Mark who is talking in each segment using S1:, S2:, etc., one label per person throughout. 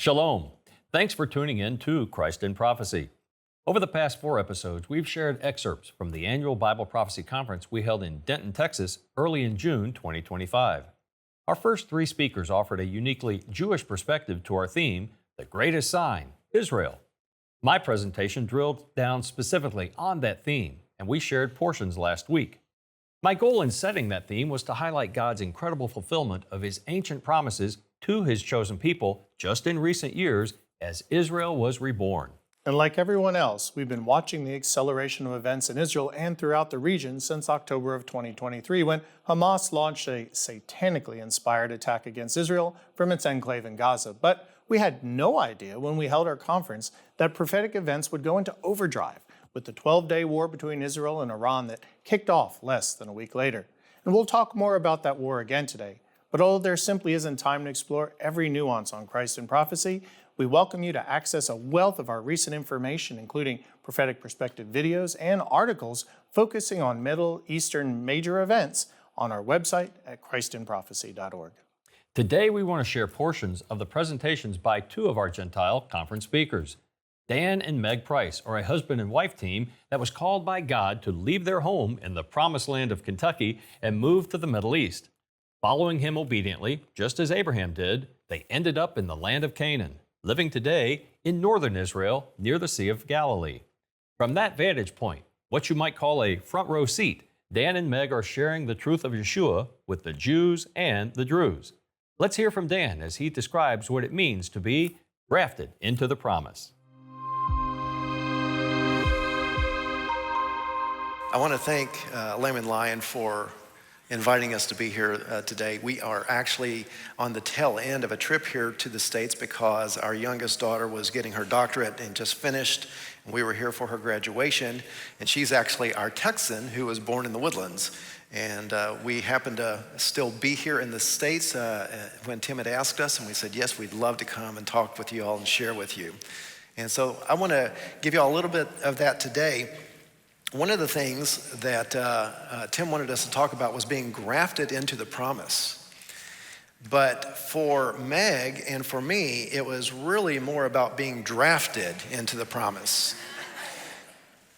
S1: Shalom. Thanks for tuning in to Christ in Prophecy. Over the past 4 episodes, we've shared excerpts from the annual Bible Prophecy Conference we held in Denton, Texas, early in June 2025. Our first 3 speakers offered a uniquely Jewish perspective to our theme, The Greatest Sign, Israel. My presentation drilled down specifically on that theme, and we shared portions last week. My goal in setting that theme was to highlight God's incredible fulfillment of His ancient promises to His chosen people just in recent years as Israel was reborn.
S2: And like everyone else, we've been watching the acceleration of events in Israel and throughout the region since October of 2023, when Hamas launched a satanically inspired attack against Israel from its enclave in Gaza. But we had no idea when we held our conference that prophetic events would go into overdrive with the 12-day war between Israel and Iran that kicked off less than a week later. And we'll talk more about that war again today. But although there simply isn't time to explore every nuance on Christ in Prophecy, we welcome you to access a wealth of our recent information, including prophetic perspective videos and articles focusing on Middle Eastern major events on our website at christinprophecy.org.
S1: Today we want to share portions of the presentations by 2 of our Gentile conference speakers. Dan and Meg Price are a husband and wife team that was called by God to leave their home in the promised land of Kentucky and move to the Middle East. Following Him obediently, just as Abraham did, they ended up in the land of Canaan, living today in northern Israel near the Sea of Galilee. From that vantage point, what you might call a front row seat, Dan and Meg are sharing the truth of Yeshua with the Jews and the Druze. Let's hear from Dan as he describes what it means to be grafted into the promise.
S3: I want to thank Lamb Lion for inviting us to be here today. We are actually on the tail end of a trip here to the States because our youngest daughter was getting her doctorate and just finished. And we were here for her graduation. And she's actually our Texan who was born in the Woodlands. And we happened to still be here in the States when Tim had asked us. And we said, yes, we'd love to come and talk with you all and share with you. And so I want to give you all a little bit of that today. One of the things that Tim wanted us to talk about was being grafted into the promise. But for Meg and for me, it was really more about being drafted into the promise.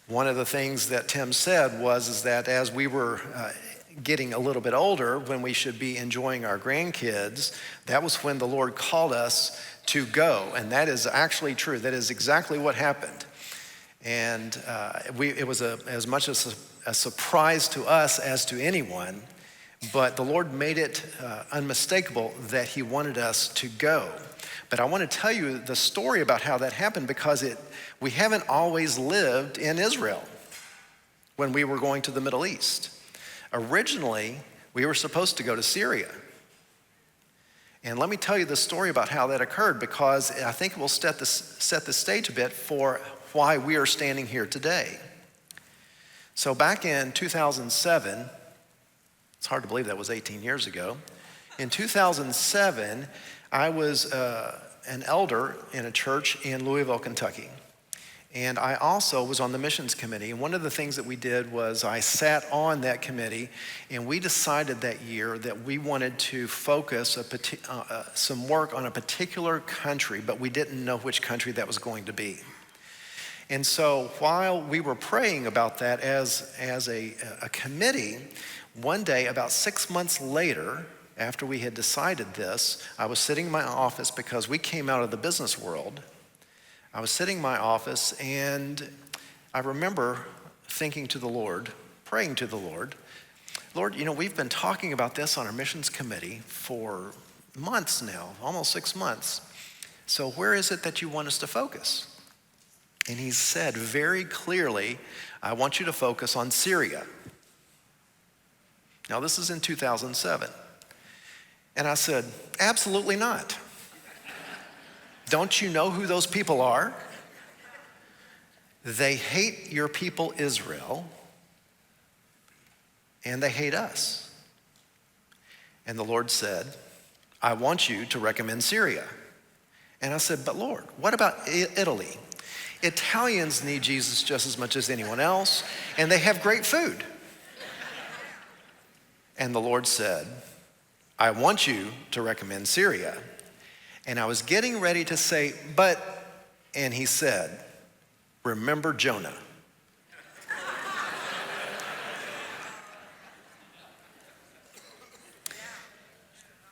S3: One of the things that Tim said is that as we were getting a little bit older, when we should be enjoying our grandkids, that was when the Lord called us to go. And that is actually true. That is exactly what happened. And it was as much a surprise to us as to anyone, but the Lord made it unmistakable that He wanted us to go. But I want to tell you the story about how that happened because we haven't always lived in Israel when we were going to the Middle East. Originally, we were supposed to go to Syria. And let me tell you the story about how that occurred because I think it will set the stage a bit for why we are standing here today. So back in 2007, it's hard to believe that was 18 years ago. In 2007, I was an elder in a church in Louisville, Kentucky. And I also was on the missions committee. And one of the things that we did was I sat on that committee, and we decided that year that we wanted to focus some work on a particular country, but we didn't know which country that was going to be. And so while we were praying about that as a committee, one day about 6 months later, after we had decided this, I was sitting in my office because we came out of the business world. I was sitting in my office and I remember thinking to the Lord, praying to the Lord, Lord, we've been talking about this on our missions committee for months now, almost 6 months. So where is it that you want us to focus? And He said very clearly, I want you to focus on Syria. Now this is in 2007. And I said, absolutely not. Don't you know who those people are? They hate your people Israel, and they hate us. And the Lord said, I want you to recommend Syria. And I said, but Lord, what about Italy? Italians need Jesus just as much as anyone else, and they have great food. And the Lord said, I want you to recommend Syria. And I was getting ready to say, and he said, remember Jonah.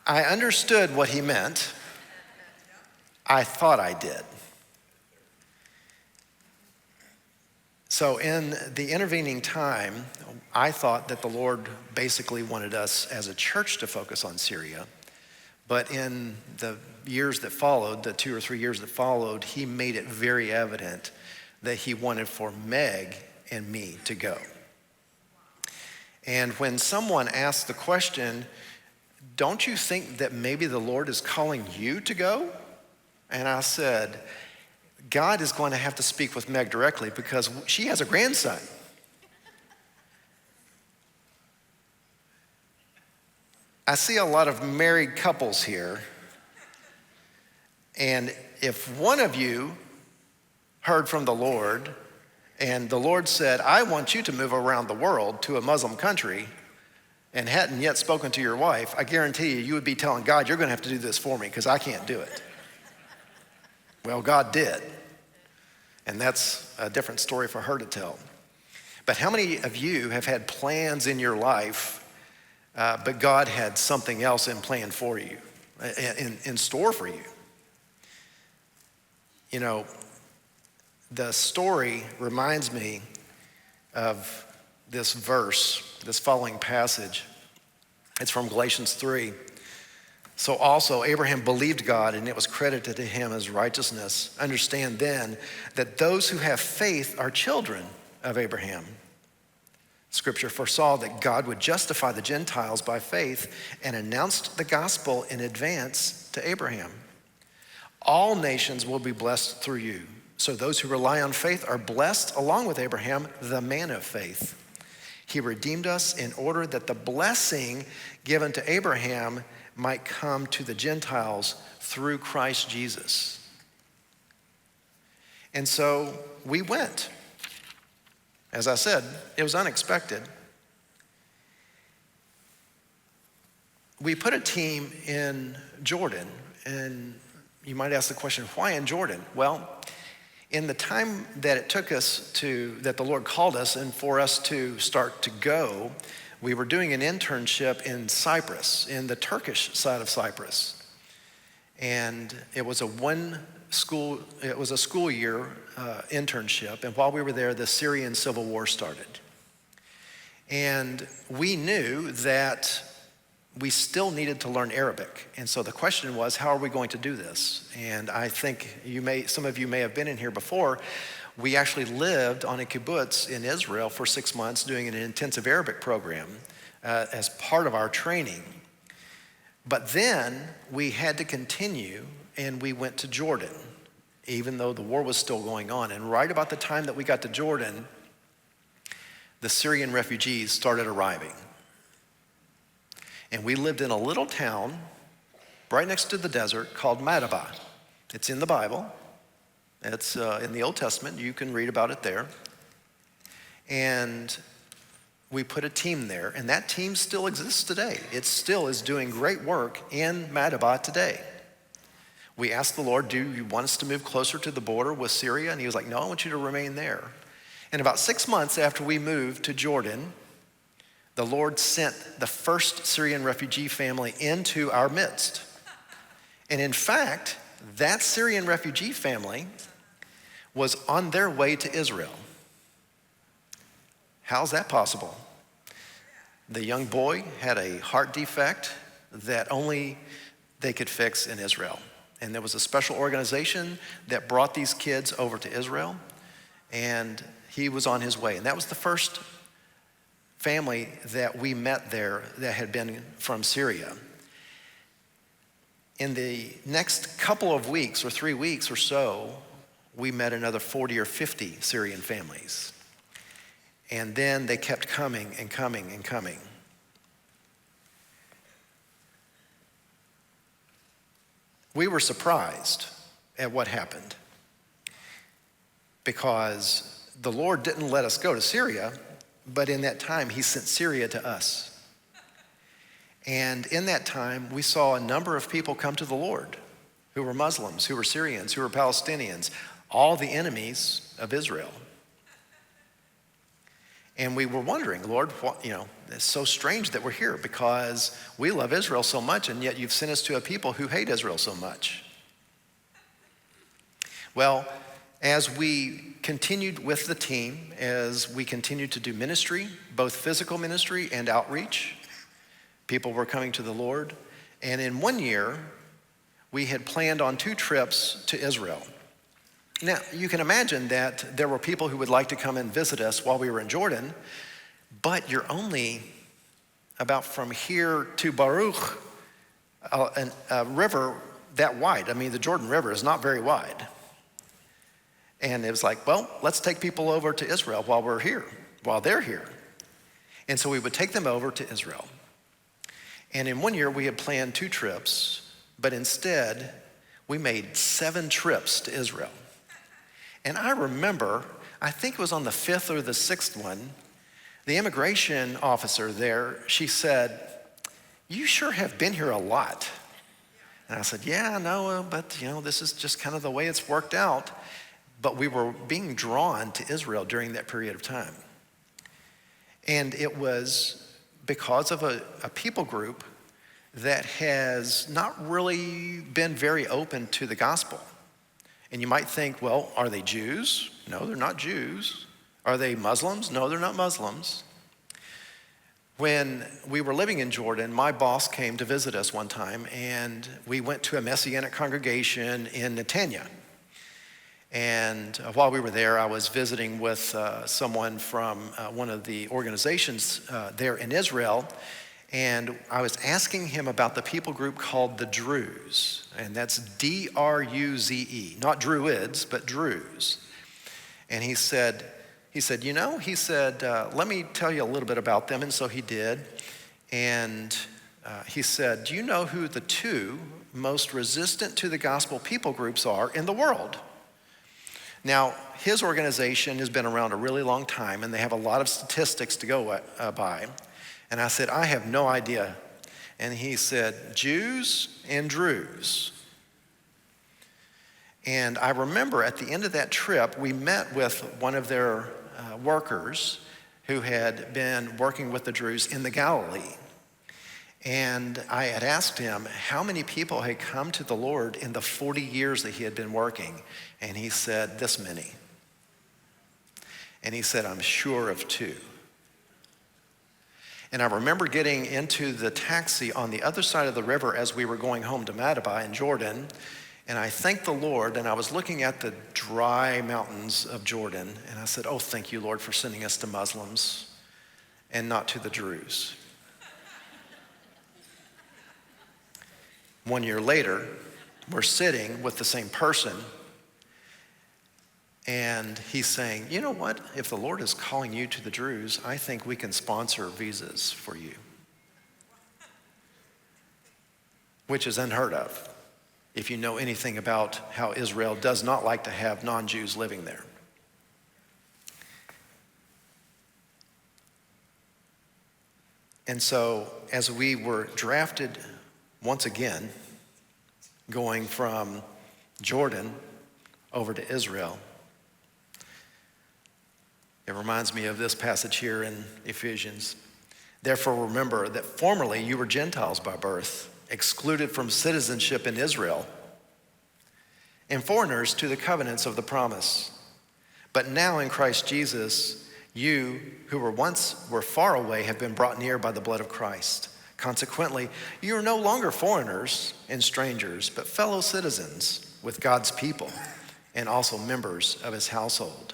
S3: I understood what he meant. I thought I did. So in the intervening time, I thought that the Lord basically wanted us as a church to focus on Syria. But in the years that followed, the 2 or 3 years that followed, he made it very evident that he wanted for Meg and me to go. And when someone asked the question, don't you think that maybe the Lord is calling you to go? And I said, God is going to have to speak with Meg directly because she has a grandson. I see a lot of married couples here. And if one of you heard from the Lord and the Lord said, I want you to move around the world to a Muslim country and hadn't yet spoken to your wife, I guarantee you would be telling God, you're going to have to do this for me because I can't do it. Well, God did. And that's a different story for her to tell. But how many of you have had plans in your life, but God had something else in plan for you, in store for you? You know, the story reminds me of this verse, this following passage. It's from Galatians 3. So also Abraham believed God and it was credited to him as righteousness. Understand then that those who have faith are children of Abraham. Scripture foresaw that God would justify the Gentiles by faith and announced the gospel in advance to Abraham. All nations will be blessed through you. So those who rely on faith are blessed along with Abraham, the man of faith. He redeemed us in order that the blessing given to Abraham might come to the Gentiles through Christ Jesus. And so we went. As I said, it was unexpected. We put a team in Jordan, and you might ask the question, why in Jordan? Well, in the time that it took us that the Lord called us and for us to start to go, we were doing an internship in Cyprus, in the Turkish side of Cyprus. And it was a school year internship. And while we were there, the Syrian civil war started. And we knew that we still needed to learn Arabic. And so the question was, how are we going to do this? And I think some of you may have been in here before. We actually lived on a kibbutz in Israel for 6 months doing an intensive Arabic program as part of our training. But then we had to continue and we went to Jordan, even though the war was still going on. And right about the time that we got to Jordan, the Syrian refugees started arriving. And we lived in a little town right next to the desert called Madaba. It's in the Bible. It's in the Old Testament. You can read about it there. And we put a team there, and that team still exists today. It still is doing great work in Madaba today. We asked the Lord, do you want us to move closer to the border with Syria? And he was like, no, I want you to remain there. And about 6 months after we moved to Jordan, the Lord sent the first Syrian refugee family into our midst. And in fact, that Syrian refugee family was on their way to Israel. How's that possible? The young boy had a heart defect that only they could fix in Israel. And there was a special organization that brought these kids over to Israel, and he was on his way. And that was the first family that we met there that had been from Syria. In the next couple of weeks or 3 weeks or so, we met another 40 or 50 Syrian families. And then they kept coming and coming and coming. We were surprised at what happened because the Lord didn't let us go to Syria, but in that time, he sent Syria to us. And in that time, we saw a number of people come to the Lord. who were Muslims, who were Syrians, who were Palestinians, all the enemies of Israel. And we were wondering, Lord, it's so strange that we're here because we love Israel so much, and yet you've sent us to a people who hate Israel so much. Well, as we continued with the team, as we continued to do ministry, both physical ministry and outreach, people were coming to the Lord. And in 1 year, we had planned on 2 trips to Israel. Now, you can imagine that there were people who would like to come and visit us while we were in Jordan, but you're only about from here to Baruch, a river that wide. I mean, the Jordan River is not very wide. And it was like, well, let's take people over to Israel while they're here. And so we would take them over to Israel. And in 1 year, we had planned 2 trips, but instead, we made 7 trips to Israel. And I remember, I think it was on the 5th or the 6th one, the immigration officer there, she said, "You sure have been here a lot." And I said, "Yeah, no, but this is just kind of the way it's worked out." But we were being drawn to Israel during that period of time. And it was because of a people group that has not really been very open to the gospel. And you might think, well, are they Jews? No, they're not Jews. Are they Muslims? No, they're not Muslims. When we were living in Jordan, my boss came to visit us one time, and we went to a Messianic congregation in Netanya. And while we were there, I was visiting with someone from one of the organizations there in Israel, and I was asking him about the people group called the Druze, and that's D-R-U-Z-E, not Druids, but Druze. And he said, let me tell you a little bit about them. And so he did. And he said, do you know who the 2 most resistant to the gospel people groups are in the world? Now, his organization has been around a really long time, and they have a lot of statistics to go by. And I said, I have no idea. And he said, Jews and Druze. And I remember at the end of that trip, we met with one of their workers who had been working with the Druze in the Galilee. And I had asked him how many people had come to the Lord in the 40 years that he had been working. And he said, this many. And he said, I'm sure of 2. And I remember getting into the taxi on the other side of the river as we were going home to Madaba in Jordan. And I thanked the Lord, and I was looking at the dry mountains of Jordan. And I said, oh, thank you, Lord, for sending us to Muslims and not to the Druze. 1 year later, we're sitting with the same person, and he's saying, you know what? If the Lord is calling you to the Druze, I think we can sponsor visas for you, which is unheard of if you know anything about how Israel does not like to have non-Jews living there. And so as we were drafted once again, going from Jordan over to Israel, it reminds me of this passage here in Ephesians. Therefore, remember that formerly you were Gentiles by birth, excluded from citizenship in Israel, and foreigners to the covenants of the promise. But now in Christ Jesus, you who once were far away have been brought near by the blood of Christ. Consequently, you are no longer foreigners and strangers, but fellow citizens with God's people and also members of his household.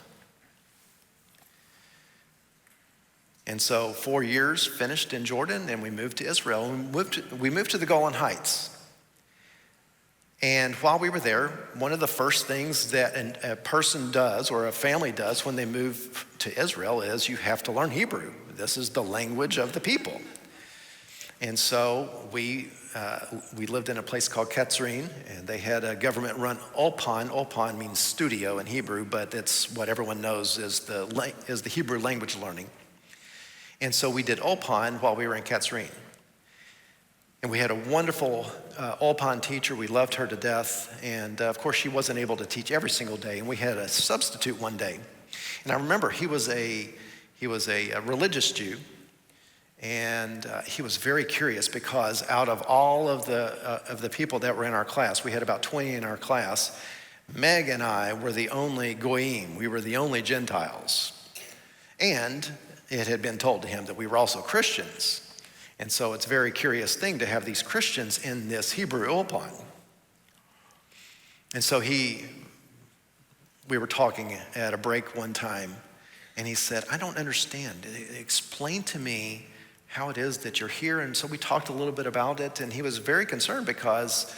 S3: And so 4 years finished in Jordan, and we moved to Israel. We moved to the Golan Heights. And while we were there, one of the first things that a person does or a family does when they move to Israel is you have to learn Hebrew. This is the language of the people. And so we lived in a place called Katzrin, and they had a government-run Ulpan. Ulpan means studio in Hebrew, but it's what everyone knows is the Hebrew language learning. And so we did Ulpan while we were in Katzrin. And we had a wonderful oil pond teacher. We loved her to death. And of course, she wasn't able to teach every single day. And we had a substitute one day. And I remember he was a religious Jew. And he was very curious because out of all of the people that were in our class, we had about 20 in our class, Meg and I were the only goyim. We were the only Gentiles. And it had been told to him that we were also Christians. And so it's a very curious thing to have these Christians in this Hebrew oil pond. And so we were talking at a break one time, and he said, I don't understand. Explain to me how it is that you're here. And so we talked a little bit about it, and he was very concerned because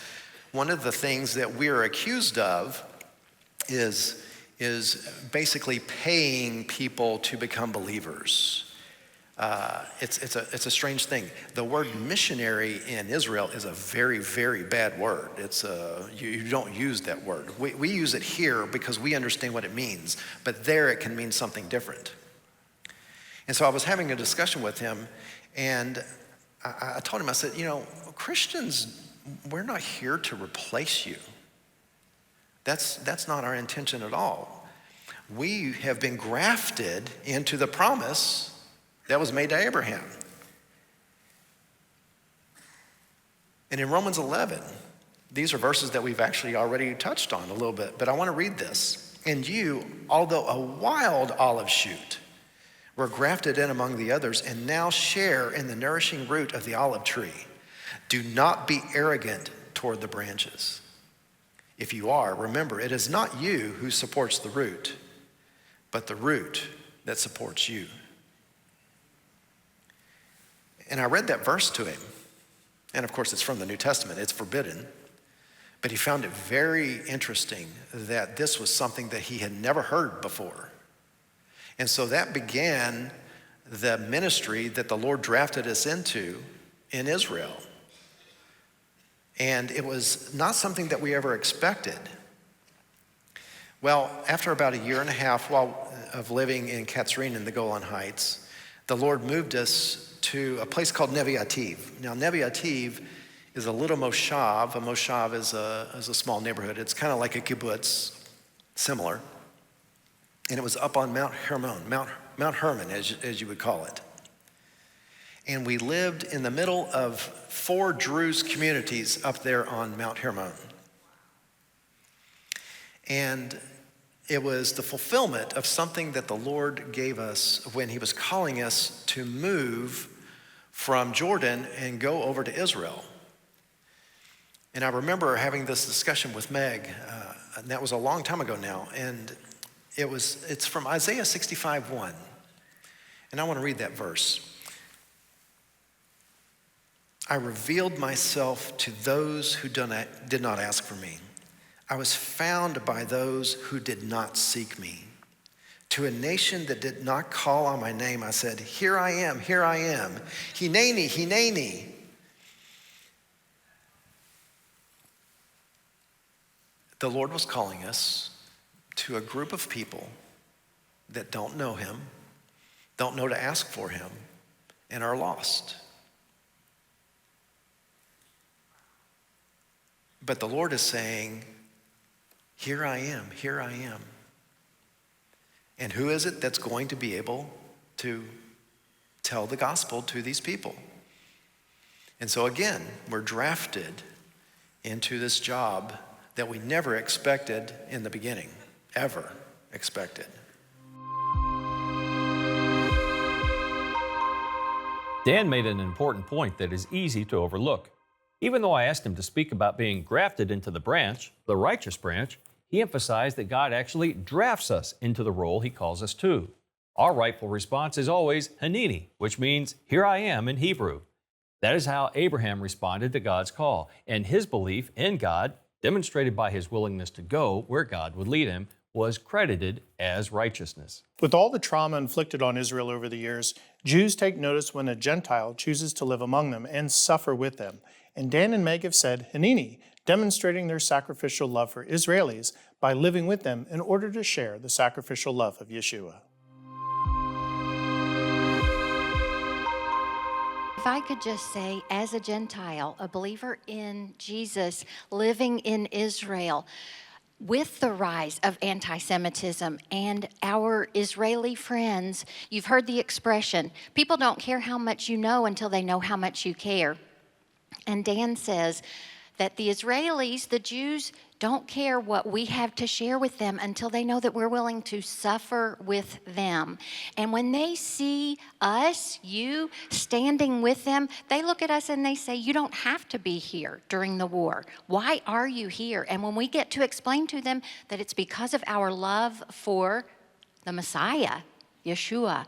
S3: one of the things that we're accused of is basically paying people to become believers. It's a strange thing. The word missionary in Israel is a very, very bad word. You don't use that word. We use it here because we understand what it means, but there it can mean something different. And so I was having a discussion with him, and I told him, I said, Christians, we're not here to replace you. That's not our intention at all. We have been grafted into the promise that was made to Abraham. And in Romans 11, these are verses that we've actually already touched on a little bit, but I want to read this. And you, although a wild olive shoot, were grafted in among the others and now share in the nourishing root of the olive tree. Do not be arrogant toward the branches. If you are, remember, it is not you who supports the root, but the root that supports you. And I read that verse to him. And of course, it's from the New Testament. It's forbidden. But he found it very interesting that this was something that he had never heard before. And so that began the ministry that the Lord drafted us into in Israel. And it was not something that we ever expected. Well, after about a year and a half of living in Katzrin in the Golan Heights, the Lord moved us to a place called Nevi Ativ. Now, Nevi Ativ is a little moshav. A moshav is a small neighborhood. It's kind of like a kibbutz, similar. And it was up on Mount Hermon, Mount Hermon, as you would call it. And we lived in the middle of 4 Druze communities up there on Mount Hermon. And it was the fulfillment of something that the Lord gave us when he was calling us to move from Jordan and go over to Israel. And I remember having this discussion with Meg, and that was a long time ago now, and it's from Isaiah 65:1. And I want to read that verse. I revealed myself to those who did not ask for me. I was found by those who did not seek me. To a nation that did not call on my name, I said, here I am, here I am. Hineni, hineni. The Lord was calling us to a group of people that don't know him, don't know to ask for him, and are lost. But the Lord is saying, here I am, here I am. And who is it that's going to be able to tell the gospel to these people? And so again, we're drafted into this job that we never expected in the beginning, ever expected.
S1: Dan made an important point that is easy to overlook. Even though I asked him to speak about being grafted into the branch, the righteous branch, he emphasized that God actually drafts us into the role he calls us to. Our rightful response is always Hanini, which means, here I am in Hebrew. That is how Abraham responded to God's call, and his belief in God, demonstrated by his willingness to go where God would lead him, was credited as righteousness.
S2: With all the trauma inflicted on Israel over the years, Jews take notice when a Gentile chooses to live among them and suffer with them. And Dan and Meg have said Hanini, demonstrating their sacrificial love for Israelis by living with them in order to share the sacrificial love of Yeshua.
S4: If I could just say, as a Gentile, a believer in Jesus, living in Israel, with the rise of anti-Semitism and our Israeli friends, you've heard the expression, people don't care how much you know until they know how much you care. And Dan says that the Israelis, the Jews, don't care what we have to share with them until they know that we're willing to suffer with them. And when they see us, you, standing with them, they look at us and they say, you don't have to be here during the war. Why are you here? And when we get to explain to them that it's because of our love for the Messiah, Yeshua,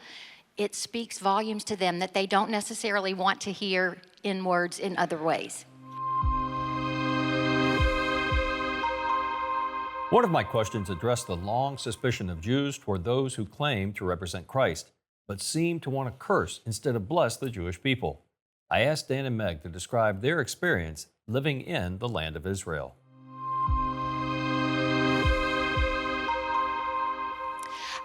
S4: it speaks volumes to them that they don't necessarily want to hear in words in other ways.
S1: One of my questions addressed the long suspicion of Jews toward those who claim to represent Christ, but seem to want to curse instead of bless the Jewish people. I asked Dan and Meg to describe their experience living in the land of Israel.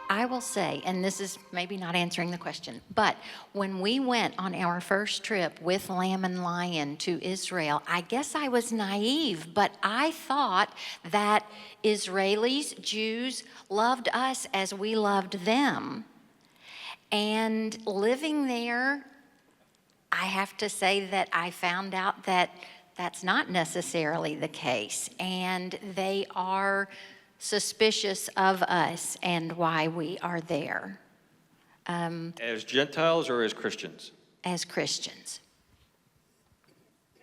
S4: I will say, and this is maybe not answering the question, but when we went on our first trip with Lamb and Lion to Israel, I guess I was naive, but I thought that Israelis, Jews, loved us as we loved them. And living there, I have to say that I found out that that's not necessarily the case, and they are suspicious of us and why we are there.
S5: As Gentiles or as Christians?
S4: As Christians.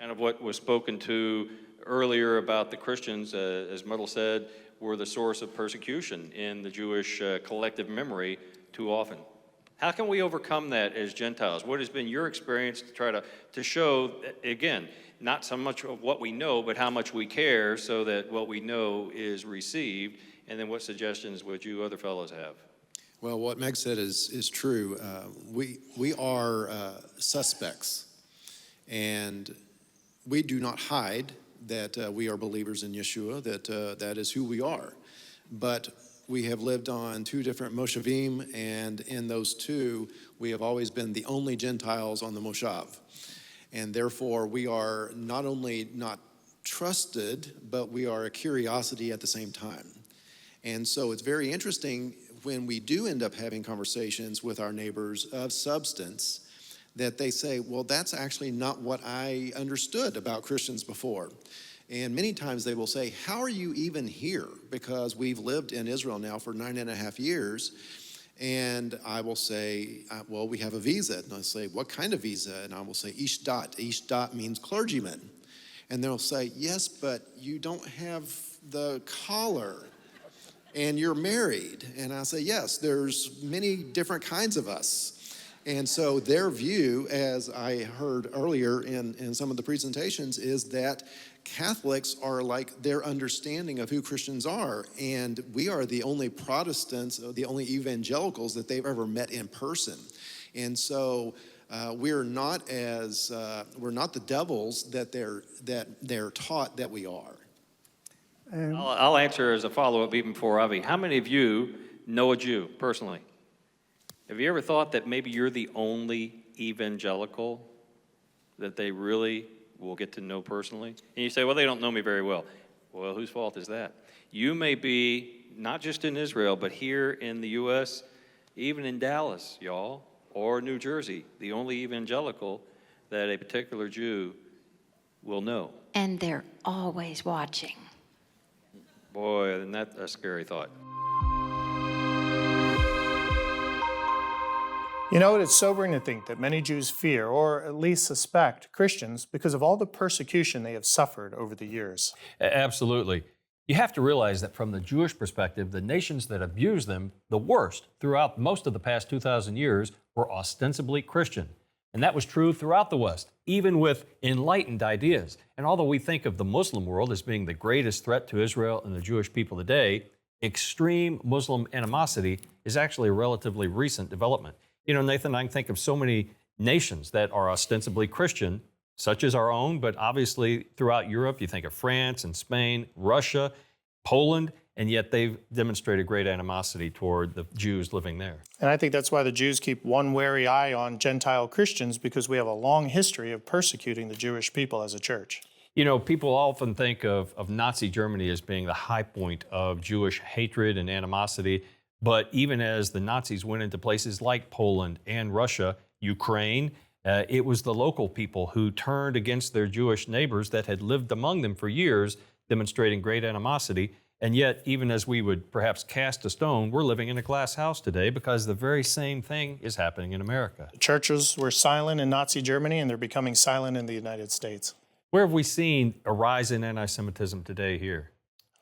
S5: Kind of what was spoken to earlier about the Christians, as Muddle said, were the source of persecution in the Jewish collective memory too often. How can we overcome that as Gentiles? What has been your experience to try to show, again, not so much of what we know, but how much we care so that what we know is received? And then what suggestions would you other fellows have?
S3: Well, what Meg said is true. We are suspects, and we do not hide that we are believers in Yeshua, that is who we are. But we have lived on two different moshavim, and in those two, we have always been the only Gentiles on the moshav. And therefore, we are not only not trusted, but we are a curiosity at the same time. And so it's very interesting when we do end up having conversations with our neighbors of substance that they say, well, that's actually not what I understood about Christians before. And many times they will say, how are you even here? Because we've lived in Israel now for 9.5 years. And I will say, well, we have a visa. And I'll say, what kind of visa? And I will say, ishdat. Ishdat means clergyman. And they'll say, yes, but you don't have the collar. And you're married. And I say, yes, there's many different kinds of us. And so their view, as I heard earlier in some of the presentations, is that Catholics are like their understanding of who Christians are, and we are the only Protestants, the only evangelicals that they've ever met in person. And so we're not the devils that they're taught that we are.
S5: I'll answer as a follow-up even before Avi. How many of you know a Jew personally? Have you ever thought that maybe you're the only evangelical that they really will get to know personally? And you say, well, they don't know me very well. Well, whose fault is that? You may be, not just in Israel, but here in the U.S., even in Dallas, y'all, or New Jersey, the only evangelical that a particular Jew will know.
S4: And they're always watching.
S5: Boy, isn't that a scary thought?
S2: You know, it's sobering to think that many Jews fear, or at least suspect, Christians because of all the persecution they have suffered over the years.
S1: Absolutely. You have to realize that from the Jewish perspective, the nations that abused them the worst throughout most of the past 2,000 years were ostensibly Christian. And that was true throughout the West, even with enlightened ideas. And although we think of the Muslim world as being the greatest threat to Israel and the Jewish people today, extreme Muslim animosity is actually a relatively recent development. You know, Nathan, I can think of so many nations that are ostensibly Christian, such as our own, but obviously throughout Europe, you think of France and Spain, Russia, Poland, and yet they've demonstrated great animosity toward the Jews living there.
S2: And I think that's why the Jews keep one wary eye on Gentile Christians, because we have a long history of persecuting the Jewish people as a church.
S1: You know, people often think of Nazi Germany as being the high point of Jewish hatred and animosity, but even as the Nazis went into places like Poland and Russia, Ukraine, it was the local people who turned against their Jewish neighbors that had lived among them for years, demonstrating great animosity. And yet, even as we would perhaps cast a stone, we're living in a glass house today because the very same thing is happening in America.
S2: Churches were silent in Nazi Germany, and they're becoming silent in the United States.
S1: Where have we seen a rise in anti-Semitism today here?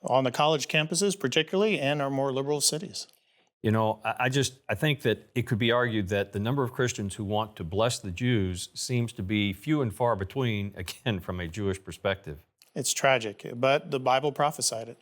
S2: On the college campuses particularly, and our more liberal cities.
S1: You know, I think that it could be argued that the number of Christians who want to bless the Jews seems to be few and far between, again, from a Jewish perspective.
S2: It's tragic, but the Bible prophesied it.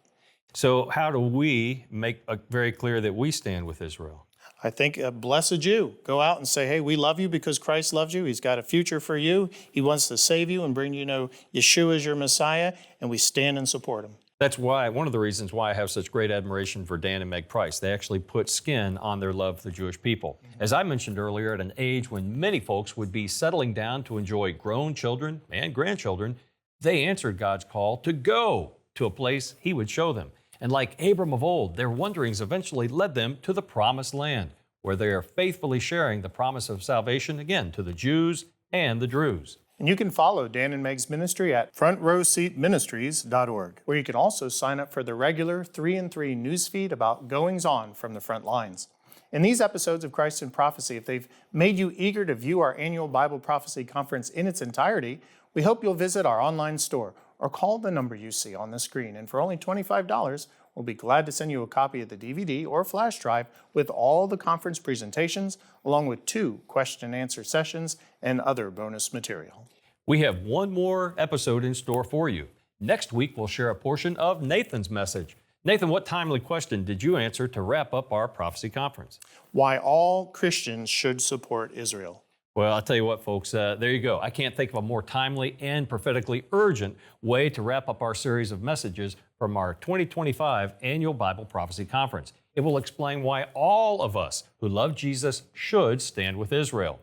S1: So how do we make very clear that we stand with Israel?
S2: I think bless a Jew. Go out and say, hey, we love you because Christ loves you. He's got a future for you. He wants to save you and bring you to know Yeshua is your Messiah, and we stand and support him.
S1: That's why, one of the reasons why I have such great admiration for Dan and Meg Price. They actually put skin on their love for the Jewish people. As I mentioned earlier, at an age when many folks would be settling down to enjoy grown children and grandchildren, they answered God's call to go to a place he would show them. And like Abram of old, their wanderings eventually led them to the Promised Land, where they are faithfully sharing the promise of salvation again to the Jews and the Druze.
S2: And you can follow Dan and Meg's ministry at frontrowseatministries.org, where you can also sign up for the regular 3 and 3 newsfeed about goings-on from the front lines. In these episodes of Christ in Prophecy, if they've made you eager to view our annual Bible Prophecy Conference in its entirety, we hope you'll visit our online store or call the number you see on the screen. And for only $25, we'll be glad to send you a copy of the DVD or flash drive with all the conference presentations, along with 2 question and answer sessions and other bonus material.
S1: We have one more episode in store for you. Next week, we'll share a portion of Nathan's message. Nathan, what timely question did you answer to wrap up our prophecy conference?
S2: Why all Christians should support Israel.
S1: Well, I'll tell you what, folks, there you go. I can't think of a more timely and prophetically urgent way to wrap up our series of messages from our 2025 Annual Bible Prophecy Conference. It will explain why all of us who love Jesus should stand with Israel.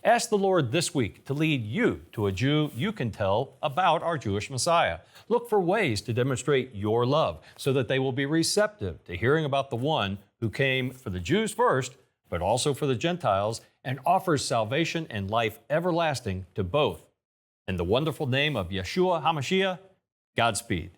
S1: Ask the Lord this week to lead you to a Jew you can tell about our Jewish Messiah. Look for ways to demonstrate your love so that they will be receptive to hearing about the one who came for the Jews first, but also for the Gentiles, and offers salvation and life everlasting to both. In the wonderful name of Yeshua HaMashiach, Godspeed.